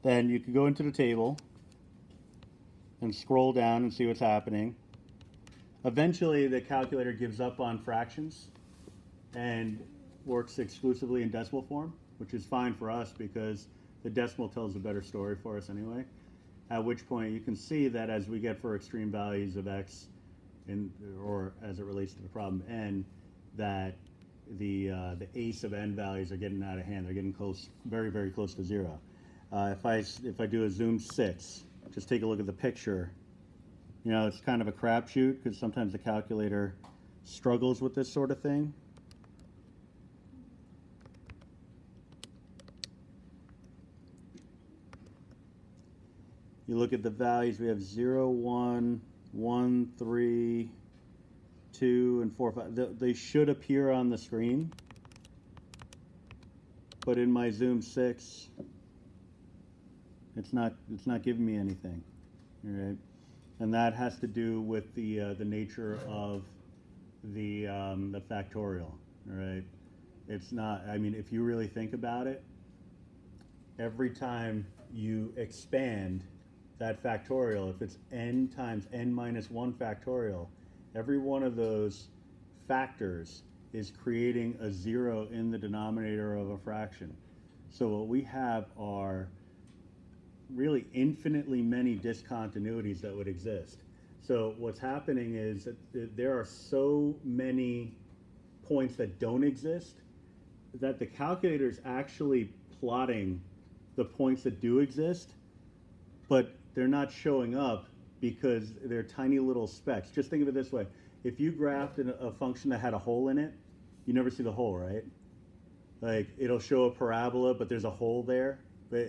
then you can go into the table and scroll down and see what's happening. Eventually, the calculator gives up on fractions and works exclusively in decimal form, which is fine for us because the decimal tells a better story for us anyway. At which point you can see that as we get for extreme values of x, or as it relates to the problem n, that the ace of n values are getting out of hand. They're getting close, very, very close to zero. If I do a zoom 6, just take a look at the picture. You know, it's kind of a crapshoot because sometimes the calculator struggles with this sort of thing. You look at the values, we have 0, 1, 1, 3, 2, and 4, 5. They should appear on the screen, but in my zoom 6, it's not giving me anything, all right? And that has to do with the nature of the factorial, all right? It's not, I mean, if you really think about it, every time you expand that factorial, if it's n times n minus 1 factorial, every one of those factors is creating a 0 in the denominator of a fraction. So what we have are really infinitely many discontinuities that would exist. So what's happening is that there are so many points that don't exist that the calculator is actually plotting the points that do exist, but they're not showing up because they're tiny little specks. Just think of it this way. If you graphed a function that had a hole in it, you never see the hole, right? Like, it'll show a parabola, but there's a hole there. But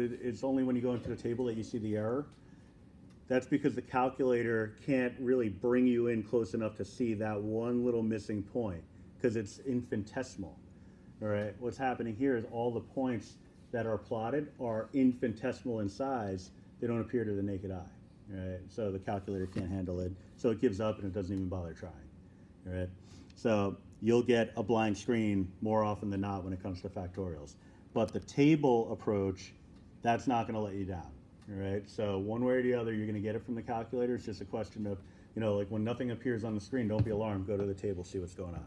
it's only when you go into the table that you see the error. That's because the calculator can't really bring you in close enough to see that one little missing point because it's infinitesimal. All right. What's happening here is all the points that are plotted are infinitesimal in size. They don't appear to the naked eye. Right? So the calculator can't handle it. So it gives up and it doesn't even bother trying. All right? So you'll get a blank screen more often than not when it comes to factorials. But the table approach, that's not going to let you down. All right? So one way or the other, you're going to get it from the calculator. It's just a question of, you know, like when nothing appears on the screen, don't be alarmed. Go to the table, see what's going on.